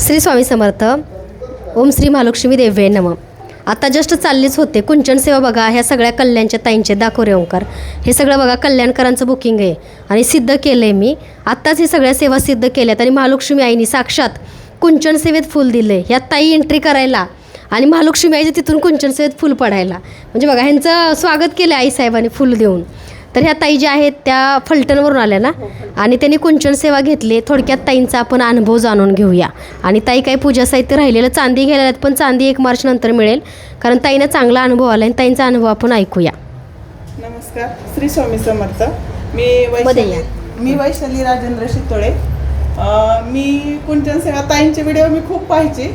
श्री स्वामी समर्थ. ओम श्री महालक्ष्मी देव्ये नमः. आता जस्ट चाललीच होते कुंचन सेवा बघा. ह्या सगळ्या कल्याणच्या ताईंचे दाखवरे ओंकार हे सगळं बघा कल्याणकरांचं बुकिंग आहे आणि सिद्ध केलं आहे मी. आत्ताच हे सगळ्या सेवा सिद्ध केल्यात आणि महालक्ष्मी आईनी साक्षात कुंचन सेवेत फुल दिलं आहे. ह्या ताई एंट्री करायला आणि महालक्ष्मी आईचं तिथून कुंचन सेवेत फुल पडायला. म्हणजे बघा ह्यांचं स्वागत केलं आईसाहेबांनी फुल देऊन. तर ह्या ताई ज्या आहेत त्या फलटणवरून आल्या ना आणि त्यांनी कुंचन सेवा घेतली. थोडक्यात ताईंचा आपण अनुभव जाणून घेऊया. आणि ताई काही पूजा साहित्य राहिलेलं चांदी घ्यायला आहेत पण चांदी 1 मार्च नंतर मिळेल कारण ताईंना चांगला अनुभव आला आणि ताईंचा अनुभव आपण ऐकूया. नमस्कार, श्री स्वामी समर्थ. मी वैशाली राजेंद्र शितोळे. मी कुंचन सेवा ताईंचे व्हिडिओ मी खूप पाहायचे.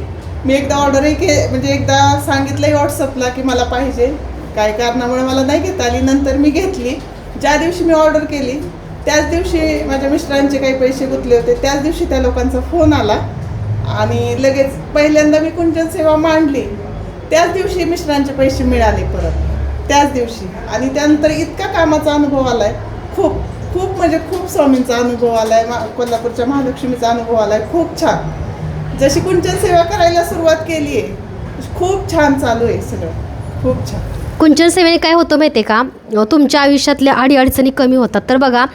मी एकदा ऑर्डरही म्हणजे एकदा सांगितलंही व्हॉट्सअपला की मला पाहिजे. काय कारणामुळे मला नाही घेता आली. नंतर मी घेतली. ज्या दिवशी मी ऑर्डर केली त्याच दिवशी माझ्या मिस्टरांचे काही पैसे गुंतले होते. त्याच दिवशी त्या लोकांचा फोन आला आणि लगेच पहिल्यांदा मी कुंचन सेवा मांडली. त्याच दिवशी मिस्टरांचे पैसे मिळाले परत त्याच दिवशी. आणि त्यानंतर इतका कामाचा अनुभव आला आहे. खूप खूप म्हणजे खूप स्वामींचा अनुभव आला आहे. कोल्हापूरच्या महालक्ष्मीचा अनुभव आला आहे. खूप छान. जशी कुंचन सेवा करायला सुरुवात केली आहे खूप छान चालू आहे सगळं. खूप छान. कुंचन सेवेने काय होतं माहिती आहे का, तुमच्या आयुष्यातल्या अडीअडचणी कमी होतात. तर बघा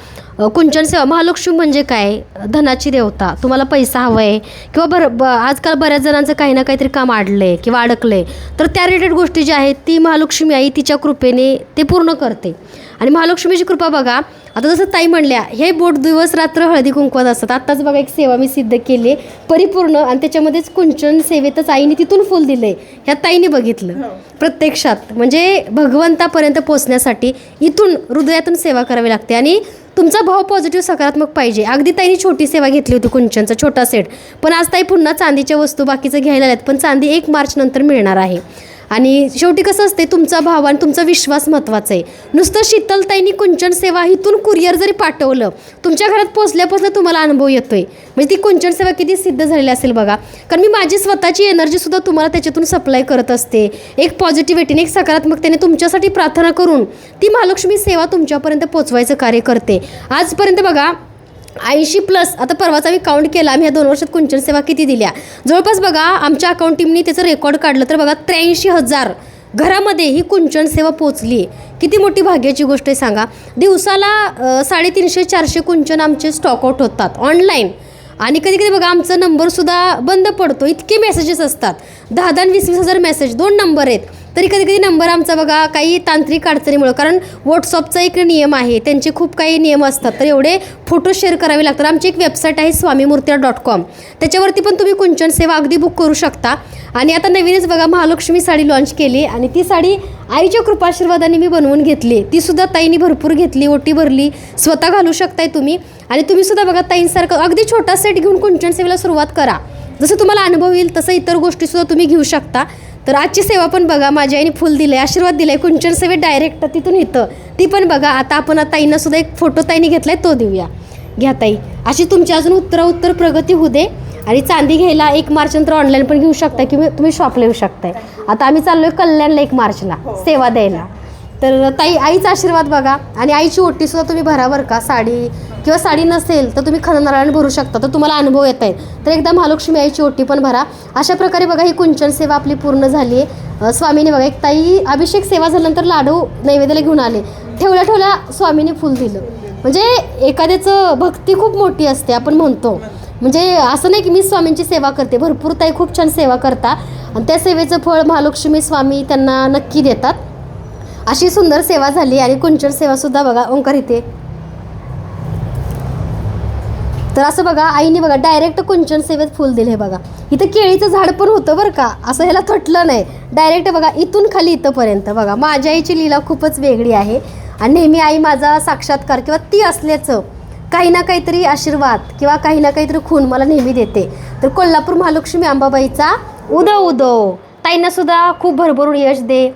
कुंचन सेवा महालक्ष्मी म्हणजे काय, धनाची देवता. तुम्हाला पैसा हवा आहे किंवा आजकाल बऱ्याच जणांचं काही ना काहीतरी काम अडलं आहे किंवा अडकलं आहे तर त्या रिलेटेड गोष्टी ज्या आहेत ती महालक्ष्मी आई तिच्या कृपेने ते पूर्ण करते. आणि महालक्ष्मीची कृपा बघा आता जसं ताई म्हणल्या हे बोट दिवस रात्र हळदी कुंकवात असतात. आत्ताच बघा एक सेवा मी सिद्ध केली आहे परिपूर्ण आणि त्याच्यामध्येच कुंचन सेवेतच आईने तिथून फुल दिलं आहे. ह्या ताईने बघितलं प्रत्यक्षात. म्हणजे भगवंतापर्यंत पोचण्यासाठी इथून हृदयातून सेवा करावी लागते आणि तुमचा भाव पॉझिटिव्ह सकारात्मक पाहिजे. अगदी ताईने छोटी सेवा घेतली होती कुंचनचा छोटा सेट पण आज ताई पुन्हा चांदीच्या वस्तू बाकीचं घ्यायला आहेत पण चांदी 1 मार्च नंतर मिळणार आहे. आणि शेवटी कसं असते तुमचा भाव आणि तुमचा विश्वास महत्त्वाचा आहे. नुसतं शीतलताईंनी कुंचन सेवा इथून कुरिअर जरी पाठवलं तुमच्या घरात पोचल्या तुम्हाला अनुभव येतोय. म्हणजे ती कुंचन सेवा किती सिद्ध झालेली असेल बघा. कारण मी माझी स्वतःची एनर्जीसुद्धा तुम्हाला त्याच्यातून सप्लाय करत असते. एक पॉझिटिव्हिटीने एक सकारात्मकतेने तुमच्यासाठी प्रार्थना करून ती महालक्ष्मी सेवा तुमच्यापर्यंत पोचवायचं कार्य करते. आजपर्यंत बघा 80+ आता परवाचा मी काउंट केला. आम्ही ह्या 2 वर्षात कुंचन सेवा किती दिल्या जवळपास बघा आमच्या अकाउंट टीमनी त्याचं रेकॉर्ड काढलं तर बघा 83,000 घरामध्ये ही कुंचन सेवा पोचली. किती मोठी भाग्याची गोष्ट आहे सांगा. दिवसाला 350-400 कुंचन आमचे स्टॉक आउट होतात ऑनलाईन. आणि कधी कधी बघा आमचा नंबरसुद्धा बंद पडतो. इतके मेसेजेस असतात 10-20 हजार मेसेज. 2 नंबर आहेत तरी कधी कधी नंबर आमचा बघा काही तांत्रिक अडचणीमुळं कारण व्हॉट्सअपचा एक नियम आहे त्यांचे खूप काही नियम असतात तर एवढे फोटो शेअर करावे लागतात. आमची एक वेबसाईट आहे swamimurtira.com त्याच्यावरती पण तुम्ही कुंचन सेवा अगदी बुक करू शकता. आणि आता नवीनच बघा महालक्ष्मी साडी लॉन्च केली आणि ती साडी आईच्या कृपाशीर्वादाने मी बनवून घेतली. तीसुद्धा ताईंनी भरपूर घेतली, ओटी भरली, स्वतः घालू शकताय तुम्ही. आणि तुम्हीसुद्धा बघा ताईंसारखं अगदी छोटा सेट घेऊन कुंचन सेवेला सुरुवात करा. जसं तुम्हाला अनुभव येईल तसं इतर गोष्टीसुद्धा तुम्ही घेऊ शकता. तर आजची सेवा पण बघा माझ्या आईने फुल दिलं आहे, आशीर्वाद दिला आहे. कुंचन सेवेत डायरेक्ट तिथून इथं ती पण बघा. आता आपण ताईंनासुद्धा एक फोटो ताईंनी घेतला आहे तो देऊया. घ्या ताई. अशी तुमची अजून उत्तर प्रगती होऊ दे. आणि चांदी घ्यायला 1 मार्च नंतर ऑनलाईन पण घेऊ शकता किंवा तुम्ही शॉपला येऊ शकताय. आता आम्ही चाललो आहे कल्याणला 1 मार्चला सेवा द्यायला. तर ताई आईचा आशीर्वाद बघा. आणि आईची ओटीसुद्धा तुम्ही भरावर का साडी किंवा साडी नसेल तर तुम्ही खणनारायण भरू शकता तर तुम्हाला अनुभव येत आहेत. तर एकदा महालक्ष्मी आईची ओटी पण भरा. अशा प्रकारे बघा ही कुंचन सेवा आपली पूर्ण झाली आहे. स्वामीने बघा एक ताई अभिषेक सेवा झाल्यानंतर लाडू नैवेद्याला घेऊन आले. ठेवल्या स्वामीने फुल दिलं. म्हणजे एखाद्याचं भक्ती खूप मोठी असते आपण म्हणतो. म्हणजे असं नाही की मी स्वामींची सेवा करते, भरपूर ताई खूप छान सेवा करता आणि त्या सेवेचं फळ महालक्ष्मी स्वामी त्यांना नक्की देतात. अशी सुंदर सेवा झाली. आणि कुंचन सेवासुद्धा बघा ओंकार इथे. तर असं बघा आईने बघा डायरेक्ट कुंचन सेवेत फुल दिले बघा. इथं केळीचं झाड पण होतं बरं का, असं ह्याला थटलं नाही. डायरेक्ट बघा इथून खाली इथंपर्यंत बघा. माझ्या आईची लीला खूपच वेगळी आहे आणि नेहमी आई माझा साक्षात्कार किंवा ती असल्याचं काही ना काहीतरी आशीर्वाद किंवा काही ना काहीतरी खूण मला नेहमी देते. तर कोल्हापूर महालक्ष्मी अंबाबाईचा उदो ताईंनासुद्धा खूप भरभरून यश दे,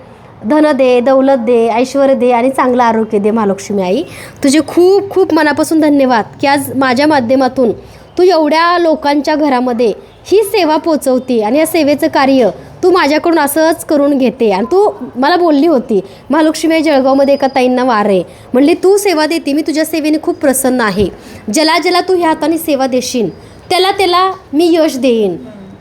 धन दे, दौलत दे, ऐश्वर्य दे आणि चांगलं आरोग्य दे महालक्ष्मी आई. तुझे खूप खूप मनापासून धन्यवाद की आज माझ्या माध्यमातून तू एवढ्या लोकांच्या घरामध्ये ही सेवा पोचवते आणि या सेवेचं कार्य तू माझ्याकडून असंच करून घेते. आणि तू मला बोलली होती महालक्ष्मी जळगावमध्ये एका ताईंना वार आहे म्हणली तू सेवा देते, मी तुझ्या सेवेने खूप प्रसन्न आहे. ज्याला ज्याला तू ह्या हाताने सेवा देशील त्याला त्याला मी यश देईन.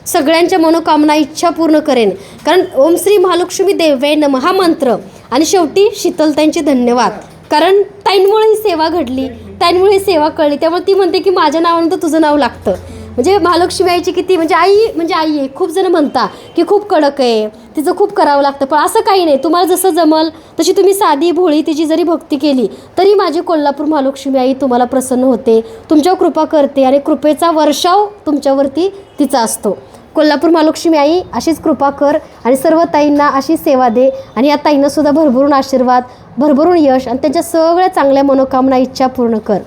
सगळ्यांच्या मनोकामना इच्छा पूर्ण करेन. कारण ओम श्री महालक्ष्मी देव्यै नमः हा मंत्र आणि शेवटी शीतलताईंचे धन्यवाद. कारण ताईंमुळे ही सेवा घडली, ताईंमुळे ही सेवा कळली. त्यामुळे ती म्हणते की माझ्या नावानं तर तुझं नाव लागतं. म्हणजे महालक्ष्मी आईची किती म्हणजे आई आहे. खूप जण म्हणता की खूप कडक आहे, तिचं खूप करावं लागतं. पण असं काही नाही. तुम्हाला जसं जमल तशी तुम्ही साधी भोळी तिची जरी भक्ती केली तरी माझी कोल्हापूर महालक्ष्मी आई तुम्हाला प्रसन्न होते, तुमच्यावर कृपा करते आणि कृपेचा वर्षाव तुमच्यावरती तिचा असतो. कोल्हापूर महालक्ष्मी आई अशीच कृपा कर आणि सर्व ताईंना अशी सेवा दे आणि या ताईंनासुद्धा भरभरून आशीर्वाद, भरभरून यश आणि त्यांच्या सगळ्या चांगल्या मनोकामना इच्छा पूर्ण कर.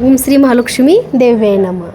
ओम श्री महालक्ष्मी देव्यै नमः.